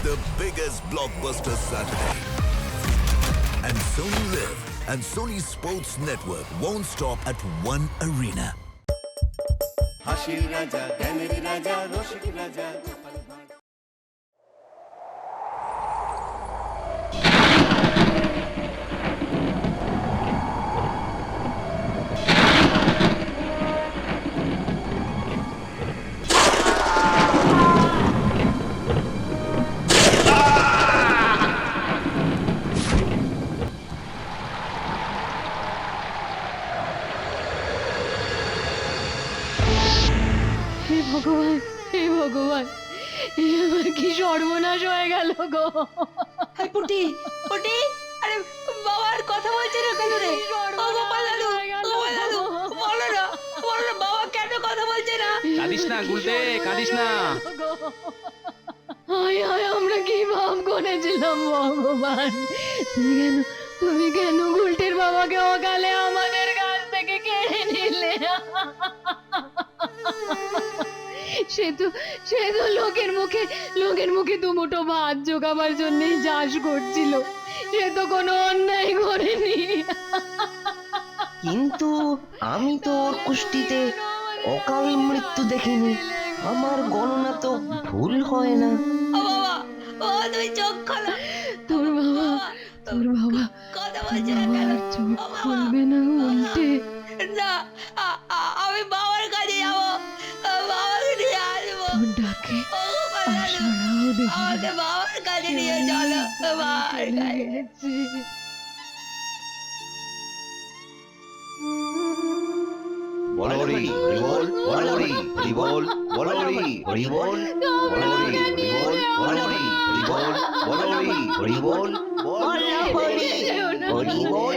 the biggest blockbuster Saturday. And Sony Live and Sony Sports Network won't stop at one arena. হাসির রাজা, জ্ঞানের রাজা, রসিক রাজা। হে ভগবান, হে ভগবান, এ আমার কি সর্বনাশ হয়ে গেল গো। হাই পুটি, পুটি, আরে বাবার কথা বলছে না কেন রে? ও গোপাল দাদু, গোপাল দাদু, বলো না, বাবা কেন কথা বলছে না? কাঁদিস না গুলটে, কাঁদিস না। হায় হায়, আমরা কি ভাব করেছিলাম ভগবান। তুমি কেন গুলটের বাবাকে অকালে আমাদের কাছ থেকে কেড়ে নিলে? সে তো লোকের মুখে দুমুঠো ভাত জোগাবার জন্যই চাষ করছিল। সে তো কোনো অন্যায় করেনি। কিন্তু আমি তো ওর কুষ্টিতে অকাল মৃত্যু দেখিনি। আমার গণনা তো ভুল হয় না। ও বাবা, ও তুই চোখ খোলো। তোর বাবা কথা বলছে না কেন? চোখ ও বাবা, খুলবে না উল্টে। না, আমি বাবার কাছে যাবো, বাবাকে নিয়ে আসবো। তোর ডাকে ও গোপাল দাদু, আশারাও দেখি আমাকে বাবার কাছে নিয়ে চলো, বাবার কাছে। বলরি হরিবল, বলরি হরিবল, বলরি হরিবল, বলরি হরিবল, বলরি হরিবল, বলরি হরিবল, বলো হরি, হরি বল,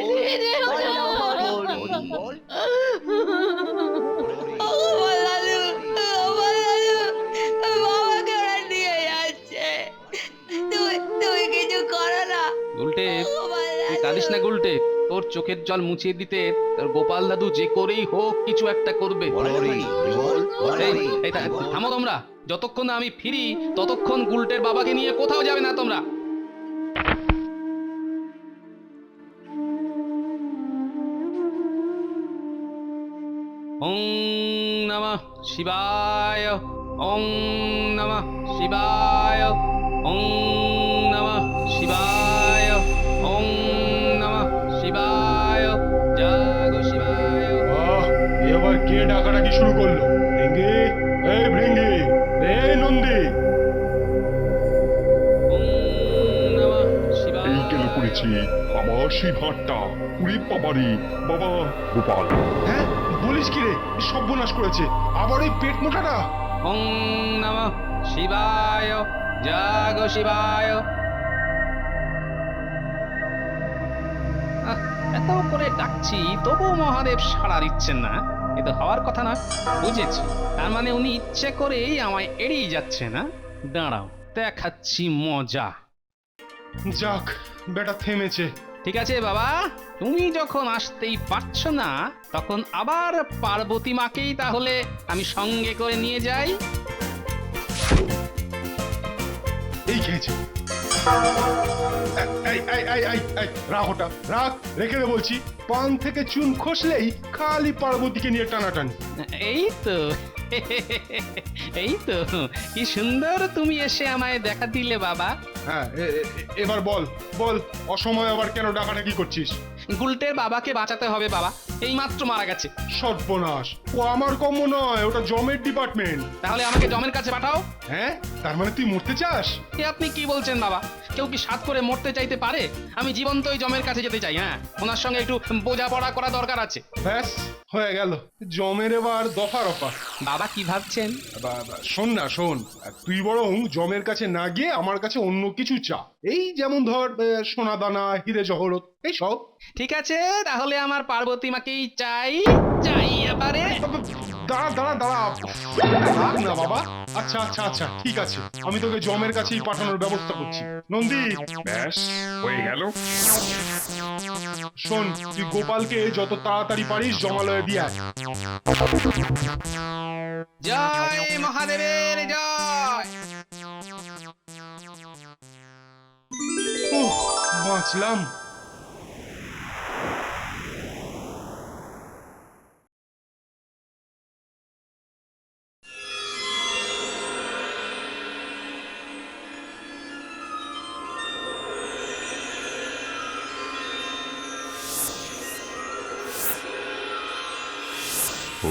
বলো হরি, ও গোপাল দাদু, বাবাকে ওরা নিয়ে যাচ্ছে। তুমি কিছু করো না গুলটে, গোপাল তুই দাদু। কাঁদিস না গুলটে। তোর চোখের জল মুছিয়ে দিতে তোর গোপাল দাদু যে করেই হোক কিছু একটা করবে। বলরি হরিবল, বলরি এই থামো তোমরা। যতক্ষণ না আমি ফিরি ততক্ষণ গুলটের বাবাকে নিয়ে কোথাও যাবে না তোমরা। ওং নমঃ শিবায়, ওং নমঃ শিবায়, ওং নমঃ শিবায়, ওং নমঃ শিবায়, জাগো শিবায়। এবার কে ডাকাডাকি শুরু করলো? ভৃঙ্গি, এই ভৃঙ্গি, এই নন্দী, ওং নমঃ এই শিবায়। কেন করেছি আমার সেই ভাঁটটা উড়ি বাবারি বাবা। গোপাল, হ্যাঁ বলিস কি রে? সর্বনাশ করেছে আবার এই পেট মোটাটা। ওং নমঃ শিবায়, জাগো শিবায়। এত করে ডাকছি তবুও মহাদেব সাড়া দিচ্ছেন না। এ তো হওয়ার কথা না। বুঝেছি, তার মানে উনি ইচ্ছে করেই আমায় এড়িয়ে যাচ্ছে না। দাঁড়াও, দেখাচ্ছি মজা। যাক, বেটা থেমেছে। ঠিক আছে বাবা, তুমি যখন আসতেই পারছো না তখন আবার পার্বতী মাকেই তাহলে আমি সঙ্গে করে নিয়ে যাই। এই খেয়েছে। রাখ ওটা, রাখ, রেখে দে বলছি। পান থেকে চুন খসলেই খালি পার্বতীকে নিয়ে টানাটানি। এই তো এই তো, কি সুন্দর তুমি এসে আমায় দেখা দিলে বাবা। হ্যাঁ, এবার বল বল, অসময় আবার কেন ডাকাডাকি করছিস? গুলটের বাবাকে বাঁচাতে হবে বাবা, এই মাত্র মারা গেছে। সর্বনাশ, ও আমার কম্য নয়, ওটা জমের ডিপার্টমেন্ট। তাহলে আমাকে জমের কাছে পাঠাও। হ্যাঁ, তার মানে তুই মরতে চাস? এ আপনি কি বলছেন বাবা? কেউ কি সাত করে মরতে চাইতে পারে? আমি জীবন্ত ওই জমের কাছে যেতে চাই। হ্যাঁ, ওনার সঙ্গে একটু বোঝাপড়া করা দরকার আছে। ব্যাস হয়ে গেল, জমের এবার দফা রফা। বাবা কি ভাবছেন? শোন না, শোন, তুই বরং জমের কাছে না গিয়ে আমার কাছে অন্য কিছু চা। এই যেমন ধর সোনা দানা, হিরে জহরত, এই সব। ঠিক আছে, তাহলে আমার পার্বতী মাকেই চাই। চাই এবারে। দাঁড়া দাঁড়া দাঁড়া, রাখ না বাবা। আচ্ছা আচ্ছা আচ্ছা, ঠিক আছে, আমি তোকে জমের কাছেই পাঠানোর ব্যবস্থা করছি। নন্দী, ব্যাস হয়ে গেল। শোন, তুই গোপালকে যত তাড়াতাড়ি পারিস জমালয়ে দিয়ে আয়। জয় মহাদেবের জয়। বাঁচলাম।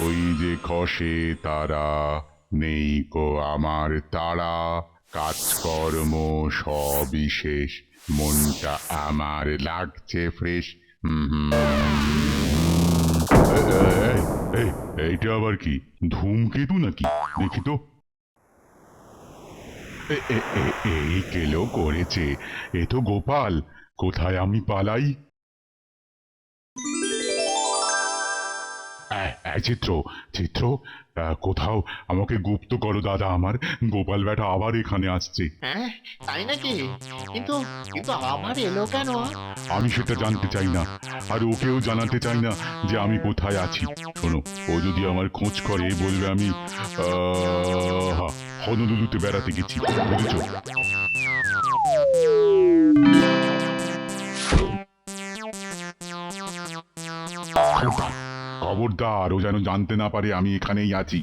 ওই যে খসে তারা, নেই কো আমার তারা, কাজকর্ম সবই শেষ, মনটা আমার লাগছে ফ্রেশ। এইটা আবার কি, ধূমকেতু নাকি? দেখি তো। এই কেলো করেছে, এ তো গোপাল। কোথায় আমি পালাই? চিত্র, চিত্র, কোথাও আমাকে গুপ্ত করো দাদা, আমার গোপাল বেটা আবার এখানে আসছে। হ্যাঁ তাই নাকি? কিন্তু কিন্তু আবার এলো কেন? আমি সেটা জানতে চাই না, আর ওকেও জানাতে চাই না যে আমি কোথায় আছি। শোনো, ও যদি আমার খোঁজ করে বলবে আমি হনলুলুতে বেড়াতে গেছি, বুঝেছো? খবরদার, ও যেন জানতে না পারে আমি এখানেই আছি।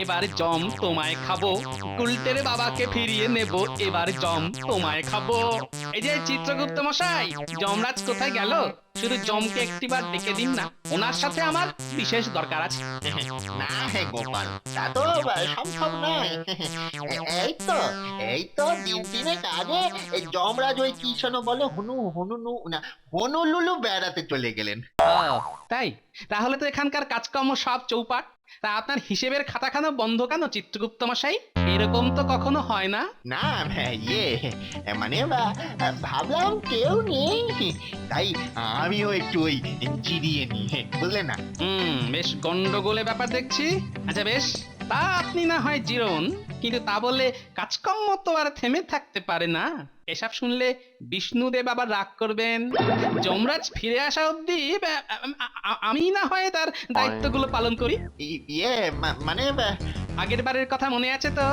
এবার জম তোমায় খাবো, গুলটের বাবাকে ফিরিয়ে নেব, এবার জম তোমায় খাবো। এই যে চিত্রগুপ্ত মশাই, যমরাজ কোথায় গেল? শুধু জমকে একটিবার ডেকে দিন না, ওনার সাথে আমার বিশেষ দরকার আছে। না হে গোপাল, তা তো সম্ভব নয়। এই তো দিন দিনের আগে এই যমরাজ ওই কি শোনো বলে হনুলুলু বেড়াতে চলে গেলেন। ও তাই? তাহলে তো এখানকার কাজকর্ম সব চৌপাট। তা আপনার হিসেবের খাতাখানা বন্ধ কেন চিত্রগুপ্ত মশাই? এরকম তো কখনো হয় না। না মানে ভাবলাম কেউ নেই, তাই আমিও একটু ওই জিরিয়ে নি, বুঝলেন না? বেশ গন্ডগোলে ব্যাপার দেখছি। আচ্ছা বেশ, তা আপনি না হয় জিরোন, কিন্তু তা বলে কাজকর্ম তো আর থেমে থাকতে পারে না। এসব শুনলে বিষ্ণুদেব আবার রাগ করবেন। যমরাজ ফিরে আসা অবধি আমি না হয় তার দায়িত্বগুলো পালন করি। মানে আগের বারের কথা মনে আছে তো?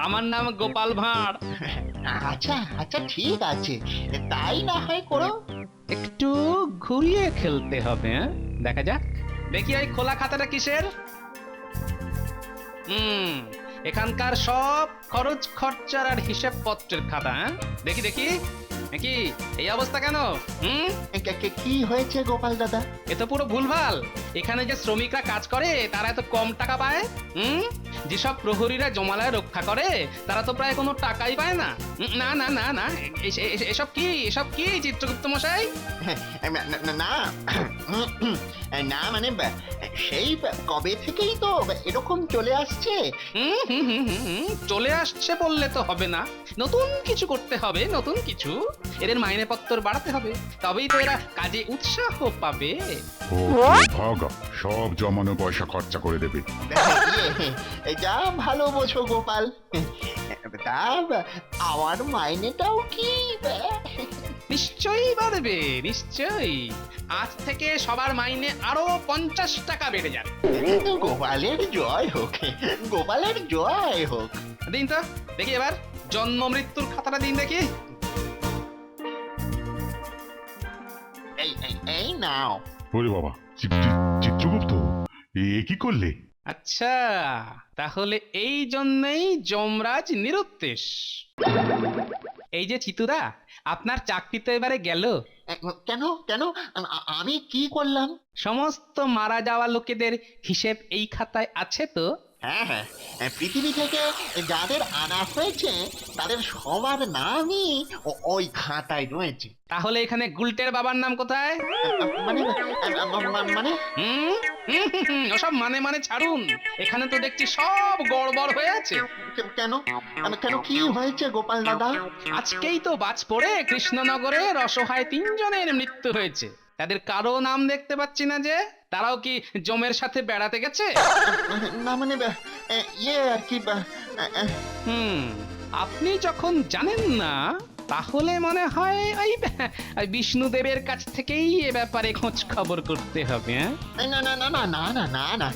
আমার নাম গোপাল ভাঁড়। আচ্ছা আচ্ছা ঠিক আছে, তাই না হয় করো। একটু ঘুরিয়ে খেলতে হবে, হ্যাঁ? দেখা যাক। দেখি ওই খোলা খাতাটা কিসের? এখানকার সব খরচ খরচার আর হিসেব পত্রের খাতা। হ্যাঁ, দেখি দেখি কি এই অবস্থা কেন? কি হয়েছে গোপাল দাদা? এ তো পুরো ভুলভাল। এখানে যে শ্রমিকরা কাজ করে তারা এত কম টাকা পায়। যেসব প্রহরীরা জমালয় রক্ষা করে তারা তো প্রায় কোনো টাকাই পায় না। না না না না, এসব কি চিত্রগুপ্ত মশাই? না না মানে সেই কবে থেকেই তো এরকম চলে আসছে। চলে আসছে বললে তো হবে না, নতুন কিছু করতে হবে, নতুন কিছু। এদের মাইনেপত্র বাড়াতে হবে, তবেই তো এরা কাজে উৎসাহ পাবে। ও ভাগা, সব জমানো পয়সা খরচা করে দেবে। যা ভালো বোঝো গোপাল। তা আমার মাইনেটাও কি? নিশ্চয়ই বাড়বে, নিশ্চয়ই। আজ থেকে সবার মাইনে আরো 50 টাকা বেড়ে যাবে। গোপালের জয় হোক, গোপালের জয় হোক। দিন তো দেখি, এবার জন্ম মৃত্যুর খাতাটা দিন দেখি। এই নাও। ওরে বাবা, চিত্রগুপ্ত, এ কি করলে? আচ্ছা, তাহলে এই জন্যই যমরাজ নিরুদ্দেশ। এই যে চিতুদা, আপনার চাকরি তো এবারে গেল। কেন কেন? আমি কি করলাম? সমস্ত মারা যাওয়া লোকেদের হিসেব এই খাতায় আছে তো? হ্যাঁ হ্যাঁ, পৃথিবী থেকে যাদের আনা হয়েছে তাদের সবার নামই ওই খাতায় রয়েছে। তাহলে এখানে গুলটের বাবার নাম কোথায়? মানে মানে ওসব মানে ছাড়ুন। এখানে তো দেখছি সব গড়বড় হয়ে আছে। কেন কেন কি হয়েছে গোপাল দাদা? আজকেই তো বাজ পড়ে কৃষ্ণনগরের অসহায় 3 জনের মৃত্যু হয়েছে। তাদের কারো নাম দেখতে পাচ্ছি না যে। তারাও কি জমের সাথে বেড়াতে গেছে? না মানে আর কি। আপনি যখন জানেন না, তাহলে মনে হয় ওই বিষ্ণুদেবের কাছ থেকেই এ ব্যাপারে খোঁজ খবর করতে হবে। না না না না না না না না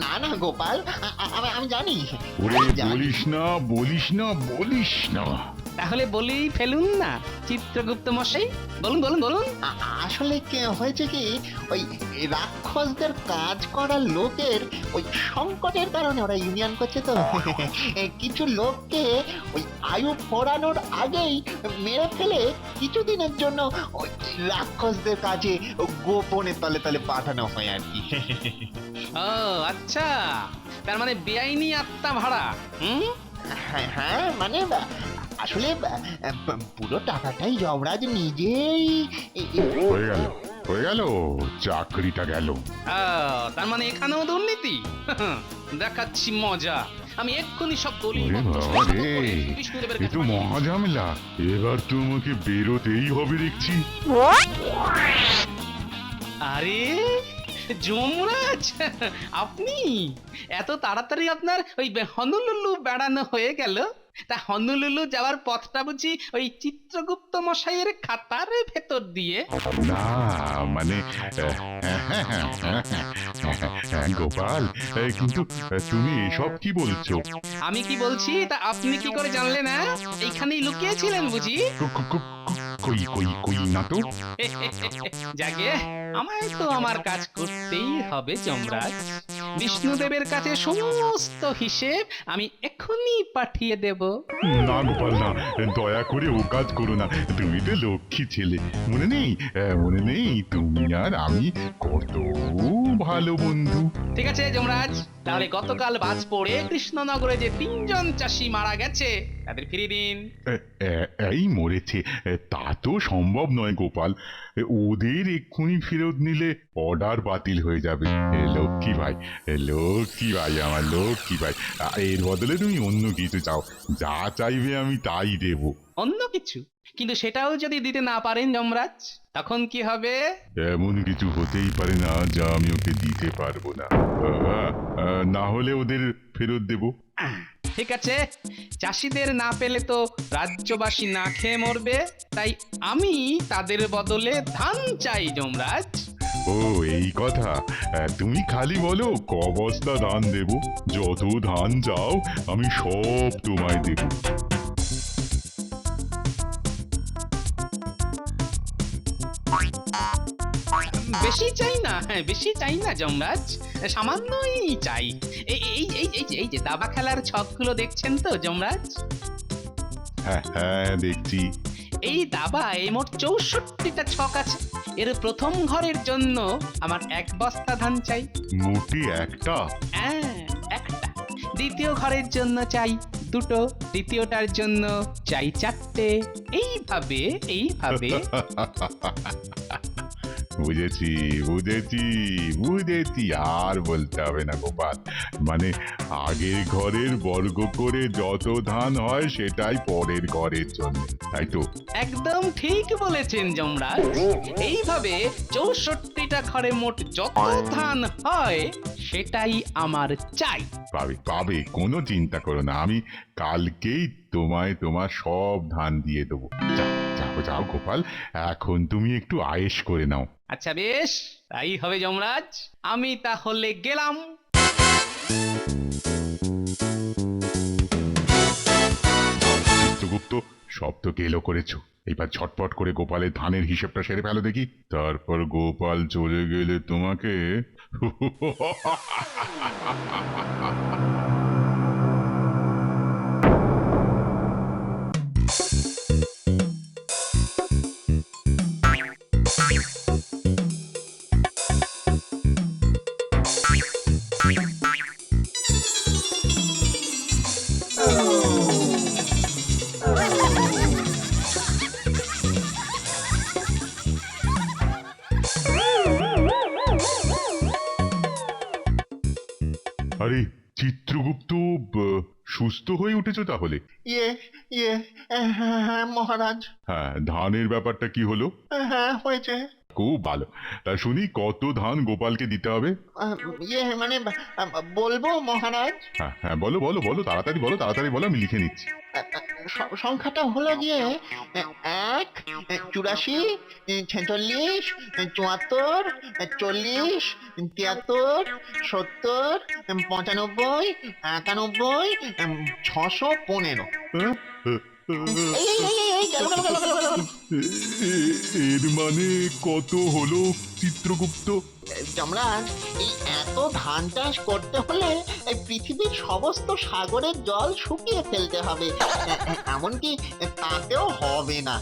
না না গোপাল, আমি জানি। ওরে বলিস না, বলিস না, বলিস না। তাহলে বলেই ফেলুন না চিত্রগুপ্ত মশাই, বলুন বলুন বলুন। আসলে কি হয়েছে কি, ওই রাক্ষসদের কাজ করার লোকের ওই সংকটের কারণে ওরা ইউনিয়ন করছে তো কিছু লোককে ওই আয়ু ফোরানোর আগেই মেরে ফেলে কিছুদিনের জন্য ওই রাক্ষসদের কাজে গোপনে তলে তলে পাঠানো হয় আর কি ও আচ্ছা, তার মানে বেআইনি আত্মা ভাড়া। হুম, হ্যাঁ হ্যাঁ, মানে আসলে পুরো টাকাটাই যমরাজ নিজেই হয়ে গেল চাকরিটা গেল। ও, তার মানে এখানেও দুর্নীতি। দেখাচ্ছি মজা, আমি এক্ষুনি সব দলিল ওরে পত্র বাবা সংগ্রহ রে, করে বিষ্ণুদেবের এ কাছে তো পাঠিয়ে মহা ঝামেলা। এবার তোমাকে বেরোতেই হবে দেখছি। আরে যমরাজ, আপনি এত তাড়াতাড়ি আপনার ওই হনুলুলু বেড়ানো হয়ে গেল? তা হনুলুলু যাওয়ার পথটা বুঝি ওই চিত্রগুপ্ত মশাইয়ের খাতার ভেতর দিয়ে? না মানে গোপাল, কিন্তু তুমি এসব কি বলছো? আমি কি বলছি তা আপনি কি করে জানলেন? না এইখানেই লুকিয়েছিলেন বুঝি? কই কই কই না তো। যাকে আমায় তো আমার কাজ করতেই হবে যমরাজ। বিষ্ণুদেবের কাছে সমস্ত হিসেব আমি এক্ষুনি পাঠিয়ে দেব। না গোপাল না, দয়া করে ও কাজ করো না। তুমি তো লক্ষ্মী ছেলে, মনে নেই? মনে নেই তুমি আর আমি কত ভালো বন্ধু। ঠিক আছে যমরাজ, তাহলে গতকাল বাজ পড়ে কৃষ্ণনগরে যে 3 জন চাষি মারা গেছে তাদের ফিরিয়ে দিন। এই মরেছে তা তো সম্ভব নয় গোপাল। ওদের এক্ষুনি ফেরত নিলে অর্ডার বাতিল হয়ে যাবে। লক্ষ্মী ভাই, লক্ষ্মী ভাই, আমার লক্ষ্মী ভাই, এর বদলে তুমি অন্য কিছু চাও, যা চাইবে আমি তাই দেব। অন্য কিছু? কিন্তু সেটাও যদি দিতে না পারেন যমরাজ, তখন কি হবে? এমন কিছু হতেই পারে না যা আমি ওকে দিতে পারবো না। না হলে ওদের ফেরত দেব। ঠিক আছে, চাষিদের না পেলে তো রাজ্যবাসী না খেয়ে মরবে, তাই আমি তাদের বদলে ধান চাই যমরাজ। ও এই কথা, তুমি খালি বলো ক বস্তা ধান দেব। যত ধান চাও আমি সব তোমায় দেব। বেশি চাই না, হ্যাঁ বেশি চাই না যমরাজ, সামান্যই চাই। এই এই এই এই এই যে দাবা খেলার ছকগুলো দেখছেন তো যমরাজ? হ্যাঁ হ্যাঁ দেখছি। এই দাবায় মোট 64টা ছক আছে। এর প্রথম ঘরের জন্য আমার 1 বস্তা ধান চাই। মোটে একটা? হ্যাঁ একটা। দ্বিতীয় ঘরের জন্য চাই 2টো, তৃতীয়টার জন্য চাই 4টে। এইভাবে এইভাবে। বুঝেছি বুঝেছি বুঝেছি, আর বলতে হবে না গোপাল। মানে আগের ঘরের বর্গ করে যত ধান হয় সেটাই পরের ঘরের জন্য, তাই তো? একদম ঠিক বলেছেন যমরাজ। এইভাবে 64টা ঘরে মোট যত ধান হয় সেটাই আমার চাই। পাবে পাবে, কোনো চিন্তা করো না, আমি কালকেই তোমায় তোমার সব ধান দিয়ে দেবো। যাও যাও যাও গোপাল, এখন তুমি একটু আয়েশ করে নাও। আচ্ছা বেশ, তাই হবে যমরাজ, আমি তাহলে গেলাম। চিত্রগুপ্ত, সব তো গেলো করেছো, এবার ঝটপট করে গোপালের ধানের হিসেবটা সেরে ফেলো দেখি। তারপর গোপাল চলে গেলে তোমাকে আরে চিত্রগুপ্ত, সুস্থ হয়ে উঠেছো তাহলে? ইয়ে ইয়ে হ্যাঁ মহারাজ, হ্যাঁ, ধানের ব্যাপারটা কি হলো? হ্যাঁ হয়েছে। খুব ভালো। তা শুনি কত ধান গোপালকে দিতে হবে? ইয়ে মানে বলবো মহারাজ? হ্যাঁ হ্যাঁ বলো বলো বলো, তাড়াতাড়ি বলো, তাড়াতাড়ি বলো, আমি লিখে নিচ্ছি। সংখ্যাটা হলো গিয়ে 1, 84, 46, 74, 40, 73, 70, 95, 91, 615। হ্যাঁ? এই গেল গেল গেল গেল গেল। এর মানে কত হলো চিত্রগুপ্ত? যমরাজ, এই এত ধান চাষ করতে হলে এই পৃথিবীর সমস্ত সাগরের জল শুকিয়ে ফেলতে হবে, এমনকি তাতেও হবে না।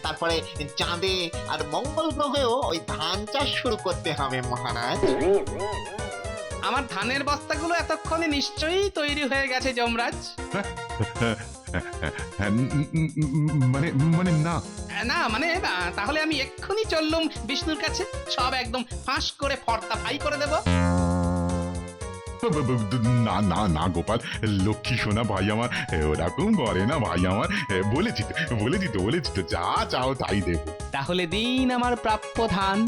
তারপরে চাঁদে আর মঙ্গল গ্রহেও ওই ধান চাষ শুরু করতে হবে মহারাজ। আমার ধানের বস্তাগুলো এতক্ষণে নিশ্চয়ই তৈরি হয়ে গেছে যমরাজ। মানে মানে না, না মানে না, তাহলে আমি এক্ষুনি চললুম বিষ্ণুর কাছে, সব একদম ফাঁস করে ফর্দা ফাই করে দেব। না না না গোপাল, লক্ষ্মী সোনা ভাই আমার ওরকম করে না ভাই আমার। বলেছি তো যা চাও তাই দেব। তাহলে দিন আমার প্রাপ্য ধান।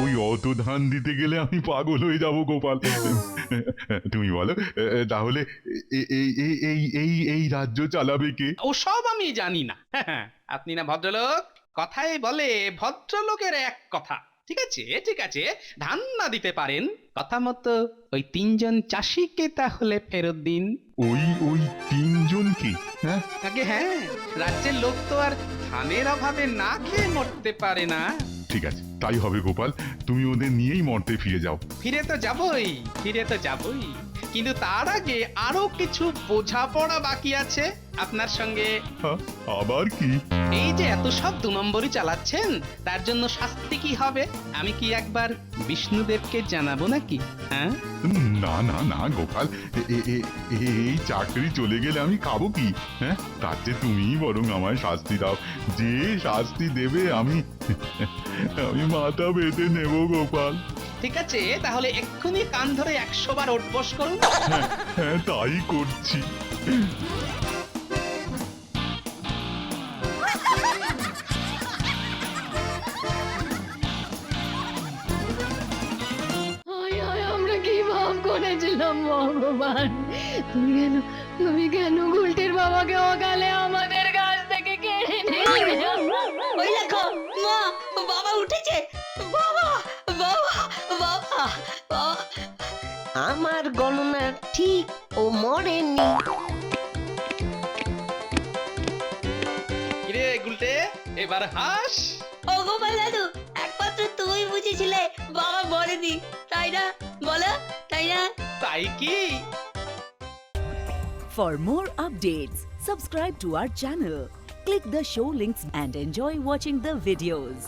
ওই অত ধান দিতে গেলে আমি পাগল হয়ে যাব গোপাল। তুমি বলো তাহলে এই রাজ্য চালাবে কে? ওসব আমি জানি না। আপনি না ভদ্রলোক, কথায় বলে ভদ্রলোকের এক কথা। ঠিক আছে ঠিক আছে, ধান না দিতে পারেন, কথা মতো ওই 3 জন চাষিকে তাহলে ফেরত দিন। ওই 3 জন কি? হ্যাঁ আগে হ্যাঁ, রাজ্যের লোক তো আর ধানের অভাবে না খেয়ে মরতে পারে না। ঠিক আছে, তাই হবে গোপাল, তুমি ওদের নিয়েই মর্তে ফিরে যাও। ফিরে তো যাবই, কিন্তু তার আগে আরো কিছু বোঝাপড়া বাকি আছে আপনার সঙ্গে। আবার কি? এই যে এত সব 2 নম্বরই চালাচ্ছেন, তার জন্য শাস্তি কি হবে আমি কি একবার বিষ্ণুদেবকে জানাবো নাকি? হ্যাঁ না না না গোপাল, এই চাকরি চলে গেলে আমি খাবো কি? হ্যাঁ, তার চেয়ে তুমিই বরং আমায় শাস্তি দাও। যে শাস্তি দেবে আমি মাথা বেঁধে নেব গোপাল। ঠিক আছে, তাহলে এক্ষুনি কান ধরে 100 বার ওঠবস করুন। হ্যাঁ তাই করছি। হায় হায়, আমরা কি ভাব করেছিলাম ভগবান! তুমি কেন গুলটির বাবাকে অকালে আমাদের কাছ থেকে কেড়ে নিলে? ওই দেখো মা, বাবা উঠেছে। বাবা বাবা বাবা বাবা। আমার গণনা ঠিক, ও মরেনি। কিরে গুলটে, এবার হাস। ও গোপাল দাদু, একমাত্র তুমি বুঝেছিলে বাবা মরেনি, তাই না? বলো তাই না? তাই কি? For more updates, subscribe to our channel, click the show links and enjoy watching the videos.